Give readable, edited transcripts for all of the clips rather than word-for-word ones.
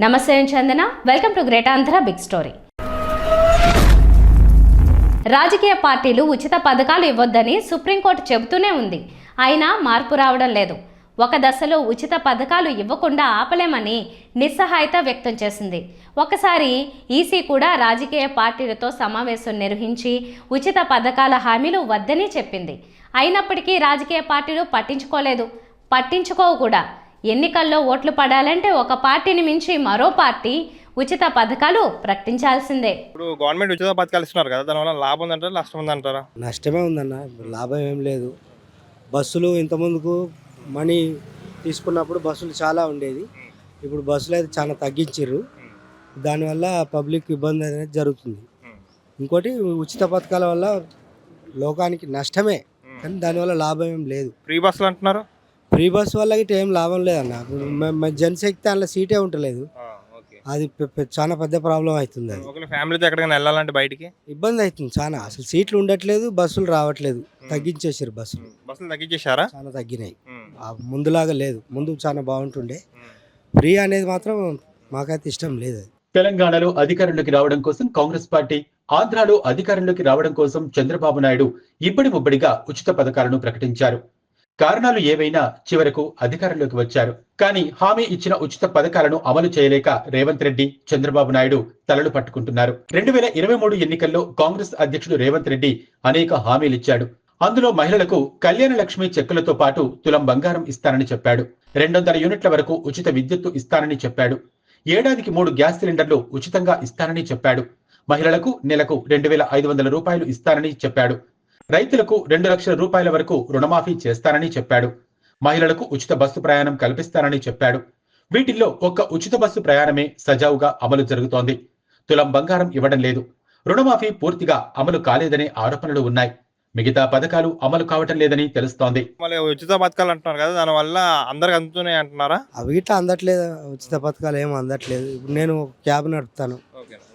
నమస్తే Chandana, welcome to great Andhra big story. రాజకీయ పార్టీలు ఉచిత పథకాలు ఇవ్వొద్దని సుప్రీంకోర్టు చెబుతూనే ఉంది. అయినా మార్పు రావడం లేదు. ఒక దశలో ఉచిత పథకాలు ఇవ్వకుండా ఆపలేమని నిస్సహాయత వ్యక్తం చేసింది. ఒకసారి ఈసీ కూడా రాజకీయ పార్టీలతో సమావేశం నిర్వహించి ఉచిత పథకాల హామీలు వద్దని చెప్పింది. అయినప్పటికీ రాజకీయ పార్టీలు పట్టించుకోవు కూడా. ఎన్నికల్లో ఓట్లు పడాలంటే ఒక పార్టీని మించి మరో పార్టీ ఉచిత పథకాలు ప్రకటించాల్సిందే. ఇప్పుడు గవర్నమెంట్ ఉచిత పథకాలు ఇస్తున్నారు కదా, దానివల్ల లాభం ఉందంటారా నష్టం ఉందంటారా? నష్టమే ఉందన్న, లాభం ఏం లేదు. బస్సులు ఇంతకుముందుకు మనీ తీసుకున్నప్పుడు బస్సులు చాలా ఉండేది. ఇప్పుడు బస్సులు అయితే చాలా తగ్గించారు. దానివల్ల పబ్లిక్ ఇబ్బంది అనేది జరుగుతుంది. ఇంకోటి ఉచిత పథకాల వల్ల లోకానికి నష్టమే, కానీ దానివల్ల లాభం ఏం లేదు. ఫ్రీ బస్సులు అంటున్నారు. ఫ్రీ బస్ వల్ల గిట్ట ఏం లాభం లేదన్న. జెంట్స్ ఎక్కితే అందులో సీటే ఉంటలేదు. అది చాలా పెద్ద ప్రాబ్లం అవుతుంది. అది ఫ్యామిలీతో ఎక్కడికైనా వెళ్ళాలంటే బయటికి ఇబ్బంది అవుతుంది చాలా. అసలు సీట్లు ఉండట్లేదు, బస్సులు రావట్లేదు, తగ్గించేసారు. బస్సులు తగ్గించేశారా? చాలా తగ్గినాయి. ముందులాగా లేదు. ముందు చాలా బాగుంటుండే. ఫ్రీ అనేది మాత్రం మాకైతే ఇష్టం లేదు. తెలంగాణలో అధికారంలోకి రావడం కోసం కాంగ్రెస్ పార్టీ, ఆంధ్రాలో అధికారంలోకి రావడం కోసం చంద్రబాబు నాయుడు ఇబ్బడి ముబ్బడిగా ఉచిత పథకాలను ప్రకటించారు. కారణాలు ఏవైనా చివరకు అధికారంలోకి వచ్చారు. కానీ హామీ ఇచ్చిన ఉచిత పథకాలను అమలు చేయలేక రేవంత్ రెడ్డి, చంద్రబాబు నాయుడు తలలు పట్టుకుంటున్నారు. 2023 ఎన్నికల్లో కాంగ్రెస్ అధ్యక్షుడు రేవంత్ రెడ్డి అనేక హామీలిచ్చాడు. అందులో మహిళలకు కళ్యాణ లక్ష్మి చెక్కులతో పాటు తులం బంగారం ఇస్తానని చెప్పాడు. 200 యూనిట్ల వరకు ఉచిత విద్యుత్తు ఇస్తానని చెప్పాడు. ఏడాదికి 3 గ్యాస్ సిలిండర్లు ఉచితంగా ఇస్తానని చెప్పాడు. మహిళలకు నెలకు 2500 రూపాయలు ఇస్తానని చెప్పాడు. రైతులకు 2 లక్షల రూపాయల వరకు రుణమాఫీ చేస్తానని చెప్పాడు. మహిళలకు ఉచిత బస్సు ప్రయాణం కల్పిస్తానని చెప్పాడు. వీటిల్లో ఒక్క ఉచిత బస్సు ప్రయాణమే సజావుగా అమలు జరుగుతోంది. తులం బంగారం ఇవ్వడం లేదు. రుణమాఫీ పూర్తిగా అమలు కాలేదనే ఆరోపణలు ఉన్నాయి. మిగతా పథకాలు అమలు కావటం లేదని తెలుస్తోంది. ఉచిత పథకాలు అంటున్నారు కదా, దాని వల్ల అందరికి అందుతున్నాయి అంటున్నారా? అవి ఇట్లా అందట్లేదు. ఉచిత పథకాలు ఏమో అందట్లేదు. ఇప్పుడు నేను క్యాబ్ నడుపుతాను.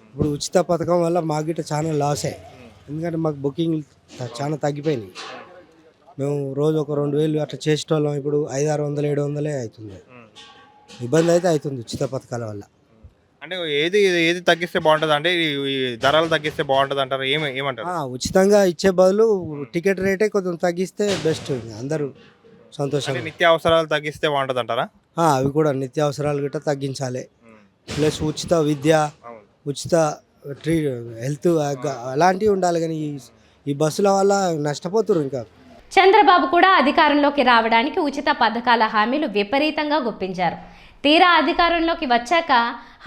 ఇప్పుడు ఉచిత పథకం వల్ల మాకు గిట్ట చాలా లాసే. ఎందుకంటే మాకు బుకింగ్ చాలా తగ్గిపోయినాయి. మేము రోజు ఒక 2000 అట్లా చేసేటోళ్ళం. ఇప్పుడు 500, 600, 700 అవుతుంది. ఇబ్బంది అయితే అవుతుంది ఉచిత పథకాల వల్ల. అంటే ఏది తగ్గిస్తే బాగుంటుంది? అంటే ఈ ధరలు తగ్గిస్తే బాగుంటుంది అంటారు. ఏమంటారు? ఉచితంగా ఇచ్చే బదులు టికెట్ రేటే కొంచెం తగ్గిస్తే బెస్ట్. అందరూ సంతోషంగా. నిత్య అవసరాలు తగ్గిస్తే బాగుంటుంది అంటారా? అవి కూడా నిత్యావసరాలు గిట్ట తగ్గించాలి. ప్లస్ ఉచిత విద్య, ఉచిత హెల్త్ అలాంటివి ఉండాలి. కానీ ఈ బస్సుల వల్ల నష్టపోతున్నారు. ఇంకా చంద్రబాబు కూడా అధికారంలోకి రావడానికి ఉచిత పథకాల హామీలు విపరీతంగా గుప్పించారు. తీరా అధికారంలోకి వచ్చాక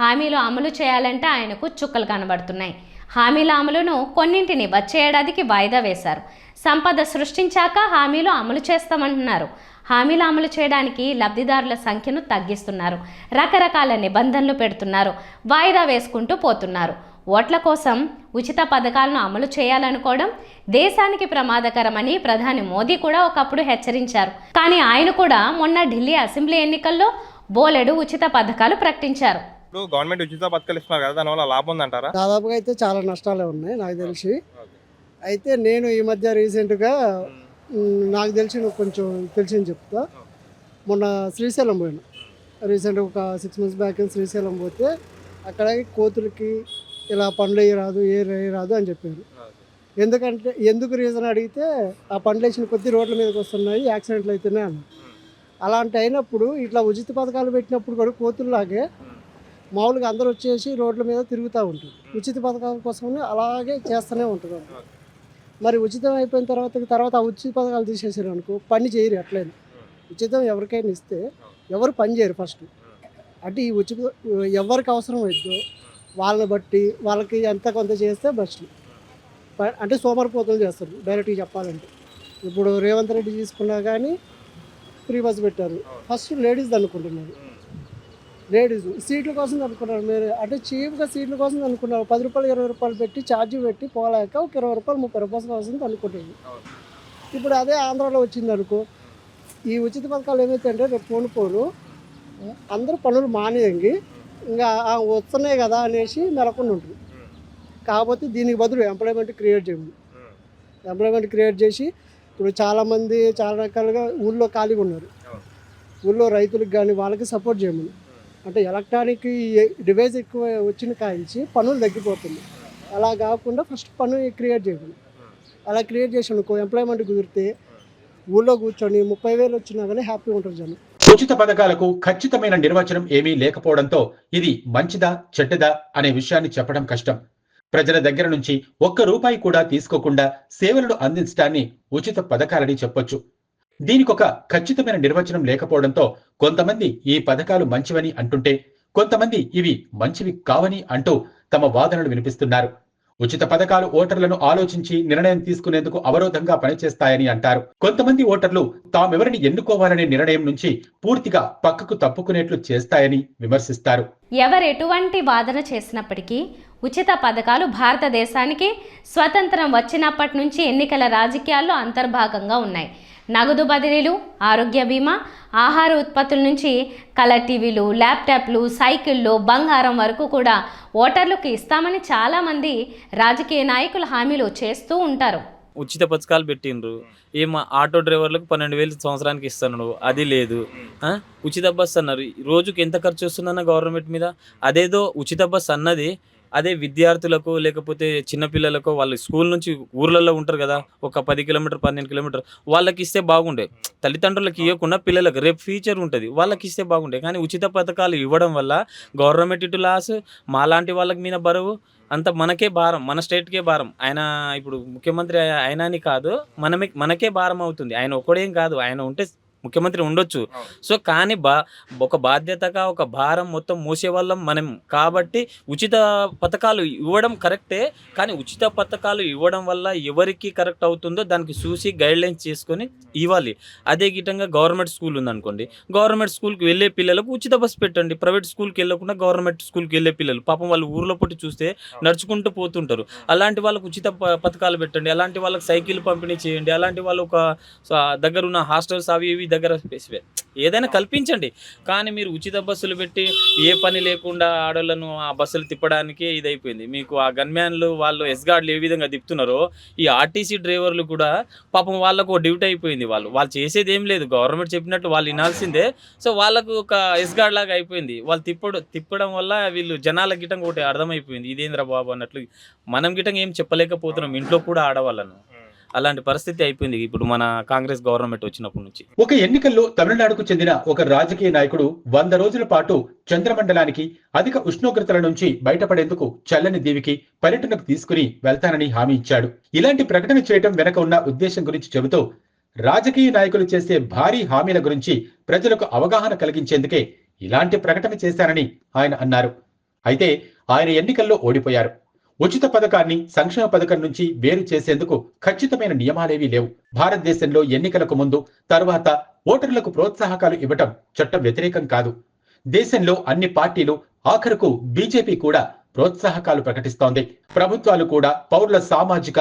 హామీలు అమలు చేయాలంటే ఆయనకు చుక్కలు కనబడుతున్నాయి. హామీల అమలును కొన్నింటిని వచ్చే ఏడాదికి వాయిదా వేశారు. సంపద సృష్టించాక హామీలు అమలు చేస్తామంటున్నారు. హామీలు అమలు చేయడానికి లబ్ధిదారుల సంఖ్యను తగ్గిస్తున్నారు. రకరకాల నిబంధనలు పెడుతున్నారు. వాయిదా వేసుకుంటూ పోతున్నారు. ఓట్ల కోసం ఉచిత పథకాలను అమలు చేయాలనుకోవడం దేశానికి ప్రమాదకరమని ప్రధాని మోదీ కూడా ఒకప్పుడు హెచ్చరించారు. కానీ ఆయన కూడా మొన్న ఢిల్లీ అసెంబ్లీ ఎన్నికల్లో బోలెడు ఉచిత పథకాలు ప్రకటించారు. గవర్నమెంట్ ఉచిత పథకాలు ఇస్తున్నారు కదా, దానివల్ల లాభం ఉందంటారా? దాదాపుగా అయితే చాలా నష్టాలే ఉన్నాయి నాకు తెలిసి. అయితే నేను ఈ మధ్య రీసెంట్గా నాకు కొంచెం తెలిసింది చెప్తా. మొన్న శ్రీశైలం పోయాను. రీసెంట్గా ఒక 6 months బ్యాక్ శ్రీశైలం పోతే అక్కడ కోతులకి ఇలా పండ్లు రాదు, రాదు అని చెప్పారు. ఎందుకు రీజన్ అడిగితే ఆ పండ్లు వేసిన కొద్ది రోడ్ల మీదకి వస్తున్నాయి, యాక్సిడెంట్లు అయితేనే అన్నారు. అలాంటి అయినప్పుడు ఇట్లా ఉచిత పథకాలు పెట్టినప్పుడు కూడా కోతుల్లాగే మామూలుగా అందరూ వచ్చేసి రోడ్ల మీద తిరుగుతూ ఉంటారు. ఉచిత పథకాల కోసమే అలాగే చేస్తూనే ఉంటారు. మరి ఉచితం అయిపోయిన తర్వాత ఆ ఉచిత పథకాలు తీసేసారు అనుకో, పని చేయరు. అట్లేదు ఉచితం ఎవరికైనా ఇస్తే ఎవరు పని చేయరు ఫస్ట్. అంటే ఈ ఉచిత ఎవరికి అవసరం అవుతుందో వాళ్ళని బట్టి వాళ్ళకి ఎంత కొంత చేస్తే బెస్ట్. అంటే సోమరిపోతులు చేస్తారు డైరెక్ట్గా చెప్పాలంటే. ఇప్పుడు రేవంత్ రెడ్డి తీసుకున్నా కానీ ఫ్రీ బస్ పెట్టారు. ఫస్ట్ లేడీస్ అనుకుంటున్నారు. లేడీస్ సీట్ల కోసం అనుకున్నారు. మీరు అంటే చీప్గా సీట్ల కోసం అనుకున్నారు. 10 రూపాయలు 20 రూపాయలు పెట్టి ఛార్జీ పెట్టి పోలేక ఒక 20 రూపాయలు 30 రూపాయలు వస్తుంది అనుకుంటుంది. ఇప్పుడు అదే ఆంధ్రాలో వచ్చింది అనుకో, ఈ ఉచిత పథకాలు ఏమైతే అంటే రేపు పోను అందరూ పనులు మానేయంగి ఇంకా వస్తున్నాయి కదా అనేసి నెలకొని ఉంటుంది. కాకపోతే దీనికి బదులు ఎంప్లాయ్మెంట్ క్రియేట్ చేయండి. ఎంప్లాయ్మెంట్ క్రియేట్ చేసి ఇప్పుడు చాలామంది చాలా రకాలుగా ఊళ్ళో ఖాళీగా ఉన్నారు. ఊళ్ళో రైతులకు కానీ వాళ్ళకి సపోర్ట్ చేయమని. అంటే ఎలక్ట్రానిక్ డివైస్ ఎక్కువ వచ్చిన కాయించి పనులు తగ్గిపోతుంది. అలా కాకుండా ఫస్ట్ పని క్రియేట్ చేయాలి. అలా క్రియేట్ చేసి అనుకో ఎంప్లాయ్మెంట్ కుదిరితే ఊళ్ళో కూర్చొని 30,000 వచ్చినా కానీ హ్యాపీగా ఉంటారు జనం. ఉచిత పథకాలకు ఖచ్చితమైన నిర్వచనం ఏమీ లేకపోవడంతో ఇది మంచిదా చెడ్డదా అనే విషయాన్ని చెప్పడం కష్టం. ప్రజల దగ్గర నుంచి ఒక్క రూపాయి కూడా తీసుకోకుండా సేవలను అందించడాన్ని ఉచిత పథకాలని చెప్పొచ్చు. దీనికొక ఖచ్చితమైన నిర్వచనం లేకపోవడంతో కొంతమంది ఈ పథకాలు మంచివని అంటుంటే, కొంతమంది ఇవి మంచివి కావని అంటూ తమ వాదనలు వినిపిస్తున్నారు. ఉచిత పథకాలు ఓటర్లను ఆలోచించి నిర్ణయం తీసుకునేందుకు అవరోధంగా పనిచేస్తాయని అంటారు. కొంతమంది ఓటర్లు తామెవరిని ఎన్నుకోవాలనే నిర్ణయం నుంచి పూర్తిగా పక్కకు తప్పుకునేట్లు చేస్తాయని విమర్శిస్తారు. ఎవరు ఎటువంటి వాదన చేసినప్పటికీ ఉచిత పథకాలు భారతదేశానికి స్వతంత్రం వచ్చినప్పటి నుంచి ఎన్నికల రాజకీయాల్లో అంతర్భాగంగా ఉన్నాయి. నగదు బదిలీలు, ఆరోగ్య బీమా, ఆహార ఉత్పత్తుల నుంచి కలర్ టీవీలు, ల్యాప్టాప్లు, సైకిళ్ళు, బంగారం వరకు కూడా ఓటర్లకు ఇస్తామని చాలామంది రాజకీయ నాయకులు హామీలు చేస్తూ ఉంటారు. ఉచిత పథకాలు పెట్టిండ్రు, ఏం ఆటో డ్రైవర్లకు 12,000 సంవత్సరానికి ఇస్తున్నాడు, అది లేదు. ఉచిత బస్ అన్నారు, రోజుకి ఎంత ఖర్చు వస్తుందన్న గవర్నమెంట్ మీద. అదేదో ఉచిత బస్ అన్నది అదే విద్యార్థులకు లేకపోతే చిన్నపిల్లలకు, వాళ్ళు స్కూల్ నుంచి ఊర్లలో ఉంటారు కదా, ఒక 10 కిలోమీటర్ 12 కిలోమీటర్ వాళ్ళకి ఇస్తే బాగుండే. తల్లిదండ్రులకు ఇవ్వకుండా పిల్లలకు రేపు ఫ్యూచర్ ఉంటుంది, వాళ్ళకి ఇస్తే బాగుండే. కానీ ఉచిత పథకాలు ఇవ్వడం వల్ల గవర్నమెంట్ ఇటు లాస్, మాలాంటి వాళ్ళకి మీద బరువు, అంత మనకే భారం, మన స్టేట్కే భారం. ఆయన ఇప్పుడు ముఖ్యమంత్రి ఆయన అని కాదు, మనకే భారం అవుతుంది. ఆయన ఒక్కడేం కాదు, ఆయన ఉంటే ముఖ్యమంత్రి ఉండొచ్చు. సో కానీ ఒక బాధ్యతగా ఒక భారం మొత్తం మోసేవాళ్ళం మనం కాబట్టి ఉచిత పథకాలు ఇవ్వడం కరెక్టే. కానీ ఉచిత పథకాలు ఇవ్వడం వల్ల ఎవరికి కరెక్ట్ అవుతుందో దానికి చూసి గైడ్లైన్స్ చేసుకొని ఇవ్వాలి. అదే గిట్టంగా గవర్నమెంట్ స్కూల్ ఉందనుకోండి, గవర్నమెంట్ స్కూల్కి వెళ్ళే పిల్లలకు ఉచిత బస్ పెట్టండి. ప్రైవేట్ స్కూల్కి వెళ్ళకుండా గవర్నమెంట్ స్కూల్కి వెళ్ళే పిల్లలు పాపం వాళ్ళు ఊర్లో పుట్టి చూస్తే నడుచుకుంటూ పోతుంటారు. అలాంటి వాళ్ళకు ఉచిత పథకాలు పెట్టండి. అలాంటి వాళ్ళకి సైకిల్ పంపిణీ చేయండి. అలాంటి వాళ్ళు ఒక దగ్గర ఉన్న హాస్టల్స్ అవి ఇవి దగ్గర ఏదైనా కల్పించండి. కానీ మీరు ఉచిత బస్సులు పెట్టి ఏ పని లేకుండా ఆడోళ్ళను ఆ బస్సులు తిప్పడానికి ఇదైపోయింది. మీకు ఆ గన్మ్యాన్లు వాళ్ళు ఎస్గార్డ్లు ఏ విధంగా తిప్పుతున్నారో ఈ ఆర్టీసీ డ్రైవర్లు కూడా పాపం వాళ్ళకు డ్యూటీ అయిపోయింది. వాళ్ళు చేసేది ఏం లేదు, గవర్నమెంట్ చెప్పినట్టు వాళ్ళు వినాల్సిందే. సో వాళ్ళకు ఒక ఎస్గార్డ్ లాగా అయిపోయింది. వాళ్ళు తిప్పడం వల్ల వీళ్ళు జనాల గిటంగా ఒకటి అర్థమైపోయింది, ఇదేంద్ర బాబు అన్నట్లు. మనం గిటంగా ఏం చెప్పలేకపోతున్నాం ఇంట్లో కూడా ఆడవాళ్ళను. అలాంటి పరిస్థితి అయిపోయింది ఇప్పుడు మన కాంగ్రెస్ గవర్నమెంట్ వచ్చినప్పటి నుంచి. ఒక ఎన్నికల్లో తమిళనాడుకు చెందిన ఒక రాజకీయ నాయకుడు 100 రోజుల పాటు చంద్రమండలానికి అధిక ఉష్ణోగ్రతల నుంచి బయటపడేందుకు చల్లని దీవికి పర్యటనకు తీసుకుని వెళ్తానని హామీ ఇచ్చాడు. ఇలాంటి ప్రకటన చేయడం వెనక ఉన్న ఉద్దేశం గురించి చెబుతూ రాజకీయ నాయకులు చేసే భారీ హామీల గురించి ప్రజలకు అవగాహన కలిగించేందుకే ఇలాంటి ప్రకటన చేశానని ఆయన అన్నారు. అయితే ఆయన ఎన్నికల్లో ఓడిపోయారు. ఉచిత పథకాన్ని సంక్షేమ పథకం నుంచి వేరు చేసేందుకు ఖచ్చితమైన నియమాలేవీ లేవు. భారతదేశంలో ఎన్నికలకు ముందు, తర్వాత ఓటర్లకు ప్రోత్సాహకాలు ఇవ్వటం చట్టం వ్యతిరేకం కాదు. దేశంలో అన్ని పార్టీలు, ఆఖరుకు బీజేపీ కూడా ప్రోత్సాహకాలు ప్రకటిస్తోంది. ప్రభుత్వాలు కూడా పౌరుల సామాజిక,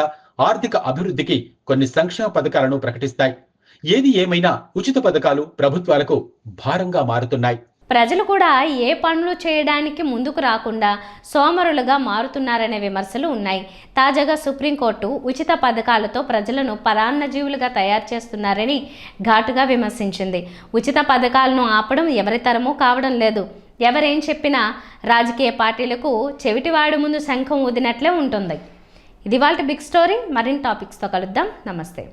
ఆర్థిక అభివృద్ధికి కొన్ని సంక్షేమ పథకాలను ప్రకటిస్తాయి. ఏది ఏమైనా ఉచిత పథకాలు ప్రభుత్వాలకు భారంగా మారుతున్నాయి. ప్రజలు కూడా ఏ పనులు చేయడానికి ముందుకు రాకుండా సోమరులుగా మారుతున్నారనే విమర్శలు ఉన్నాయి. తాజాగా సుప్రీంకోర్టు ఉచిత పథకాలతో ప్రజలను పరాన్నజీవులుగా తయారు చేస్తున్నారని ఘాటుగా విమర్శించింది. ఉచిత పథకాలను ఆపడం ఎవరి తరమూ కావడం లేదు. ఎవరేం చెప్పినా రాజకీయ పార్టీలకు చెవిటివాడు ముందు శంఖం ఊదినట్లే ఉంటుంది. ఇది వాళ్ళ బిగ్ స్టోరీ. మరిన్ని టాపిక్స్తో కలుద్దాం. నమస్తే.